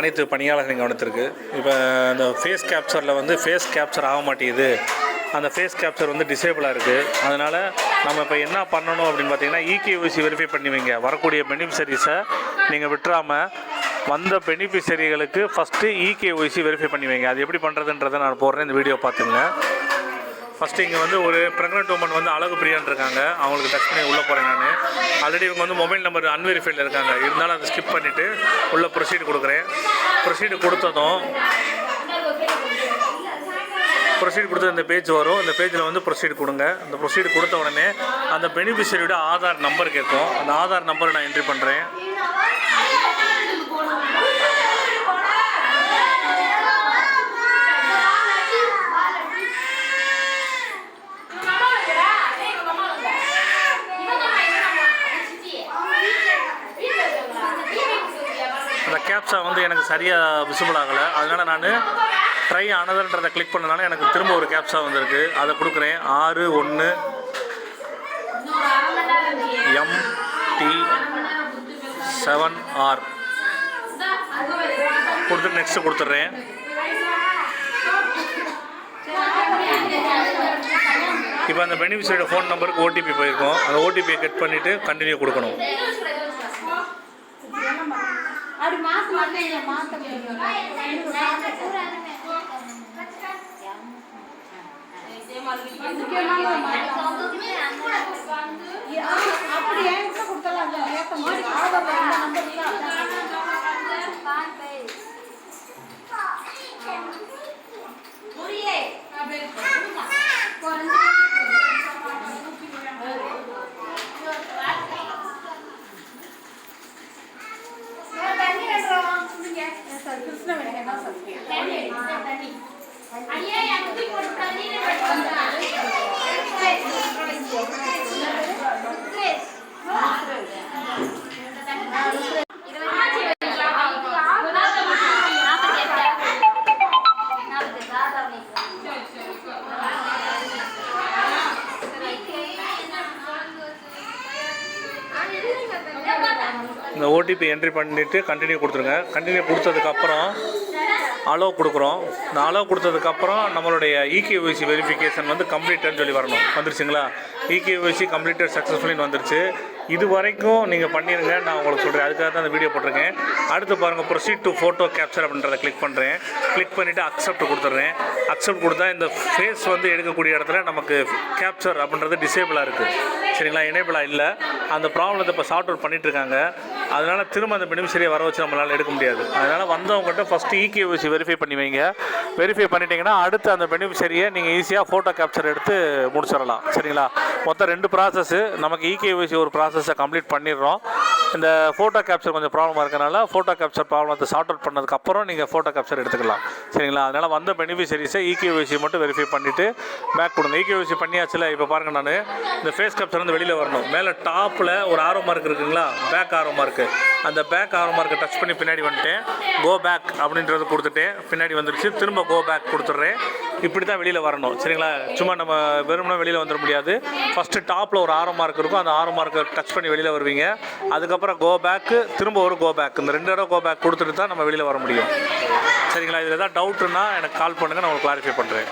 அனைத்து பணியாளர்களின் கவனத்திற்கு. இப்போ இந்த ஃபேஸ் கேப்சரில் வந்து ஃபேஸ் கேப்சர் ஆக மாட்டேங்குது, அந்த ஃபேஸ் கேப்சர் வந்து டிசேபிளாக இருக்குது. அதனால் நம்ம இப்போ என்ன பண்ணணும் அப்படின்னு பார்த்தீங்கன்னா, இகேஒய்சி வெரிஃபை பண்ணி வைங்க. வரக்கூடிய பெனிஃபிஷரிஸை நீங்கள் விட்டுறாமல் வந்த பெனிஃபிஷரிகளுக்கு ஃபஸ்ட்டு இகேஒய்சி வெரிஃபை பண்ணி வைங்க. அது எப்படி பண்ணுறதுன்றதை நான் போடுறேன், இந்த வீடியோ பார்த்துங்க. ஃபஸ்ட்டு இங்கே வந்து ஒரு ப்ரெக்னென்ட் உமன் வந்து அழகு பிரியான் இருக்காங்க, அவங்களுக்கு டச் பண்ணி உள்ளே போகிறேன் நான். ஆல்ரெடி இவங்க வந்து மொபைல் நம்பர் அன்வெரிஃபைடில் இருக்காங்க, இருந்தாலும் அதை ஸ்கிப் பண்ணிவிட்டு உள்ளே ப்ரொசீடு கொடுக்குறேன். ப்ரொசீடு கொடுத்ததும் இந்த பேஜ் வரும். இந்த பேஜில் வந்து ப்ரொசீடு கொடுங்க. அந்த ப்ரொசீடு கொடுத்த உடனே அந்த பெனிஃபிஷரியோட ஆதார் நம்பர் கேட்கும். அந்த ஆதார் நம்பரை நான் என்ட்ரி பண்ணுறேன். அந்த கேப்சா வந்து எனக்கு சரியாக விசிபிள் ஆகலை, அதனால் நான் ட்ரை அனதர்ன்றதை கிளிக் பண்ணனால எனக்கு திரும்ப ஒரு கேப்சா வந்திருக்கு. அதை கொடுக்குறேன். 61MT7R கொடுத்துட்டு நெக்ஸ்ட்டு கொடுத்துட்றேன். இப்போ அந்த பெனிஃபிஷரியோட ஃபோன் நம்பருக்கு ஓடிபி போயிருக்கோம். அந்த ஓடிபியை கட் பண்ணிவிட்டு கண்டினியூ கொடுக்கணும். இந்த ஓடிபி என்ட்ரி பண்ணிவிட்டு கண்டினியூ கொடுத்துருங்க. கண்டினியூ கொடுத்ததுக்கப்புறம் அலோவ் கொடுக்குறோம். இந்த அலோவ் கொடுத்ததுக்கப்புறம் நம்மளுடைய இகேஒய்சி வெரிஃபிகேஷன் வந்து கம்ப்ளீட்டட்னு சொல்லி வரணும். வந்துருச்சுங்களா? இகேஒய்சி கம்ப்ளீட்டட் சக்ஸஸ்ஃபுல்லின்னு வந்துருச்சு. இது வரைக்கும் நீங்கள் பண்ணிடுங்க, நான் உங்களுக்கு சொல்கிறேன். அதுக்காக தான் அந்த வீடியோ போட்டிருக்கேன். அடுத்து பாருங்கள், ப்ரொசீட் டு ஃபோட்டோ கேப்சர் அப்படின்றத கிளிக் பண்ணுறேன். கிளிக் பண்ணிவிட்டு அக்செப்ட் கொடுத்துட்றேன். அக்செப்ட் கொடுத்தா இந்த ஃபேஸ் வந்து எடுக்கக்கூடிய இடத்துல நமக்கு கேப்சர் அப்படின்றது டிசேபிளாக இருக்குது. சரிங்களா? எனேபிளாக இல்லை. அந்த ப்ராப்ளத்தை இப்போ சார்ட் அவுட் பண்ணிகிட்ருக்காங்க. அதனால் திரும்ப அந்த பெனிஃபிஷரியை வர வச்சு நம்மளால் எடுக்க முடியாது. அதனால் வந்தவங்ககிட்ட ஃபஸ்ட்டு இகேஒய்சி வெரிஃபை பண்ணி வைங்க. வெரிஃபை பண்ணிட்டீங்கன்னா அடுத்து அந்த பெனிஃபிஷரியை நீங்கள் ஈஸியாக ஃபோட்டோ கேப்சர் எடுத்து முடிச்சிடலாம். சரிங்களா? மொத்தம் 2 ப்ராசஸ்ஸு. நமக்கு இகேஒய்சி ஒரு ப்ராசஸை கம்ப்ளீட் பண்ணிடுறோம். இந்த ஃபோட்டோ கேப்சர் கொஞ்சம் ப்ராப்ளமாக இருக்கனால ஃபோட்டோ கேப்சர் ப்ராப்ளத்தை சார்ட் அவுட் பண்ணதுக்கப்புறம் நீங்கள் ஃபோட்டோ கேப்சர் எடுத்துக்கலாம். சரிங்களா? அதனால் வந்த பெனிஃபிஷரிஸை இகேஒய்சி மட்டும் வெரிஃபை பண்ணிவிட்டு பேக் கொடுங்க. இகேஒய்சி பண்ணியாச்சுல. இப்போ பாருங்கள், நான் இந்த ஃபேஸ் கேப்சர் வந்து வெளியில் வரணும். மேலே டாப்பில் ஒரு ஆரோ மார்க் இருக்குங்களா, பேக் ஆரோ மார்க்கு. அந்த பேக் ஆரோ மார்க்கை டச் பண்ணி பின்னாடி வந்துட்டேன். கோ பேக் அப்படின்றது கொடுத்துட்டேன். பின்னாடி வந்துருச்சு. திரும்ப கோ பேக் கொடுத்துட்றேன். இப்படி தான் வெளியில் வரணும். சரிங்களா? சும்மா நம்ம வெறும்னா வெளியில் வந்துட முடியாது. ஃபஸ்ட்டு டாப்பில் ஒரு ஆரோ மார்க் இருக்கும். அந்த ஆரோ மார்க்கை டச் பண்ணி வெளியில் வருவீங்க. அதுக்கப்புறம் கோ பேக்கு, திரும்ப ஒரு கோ பேக். இந்த 2 தடவை கோ பேக் கொடுத்துட்டு தான் நம்ம வெளியில் வர முடியும். சரிங்களா? இதில் ஏதாவது டவுட்டுன்னா எனக்கு கால் பண்ணுங்கள், நான் உங்களுக்கு கிளாரிஃபை பண்ணுறேன்.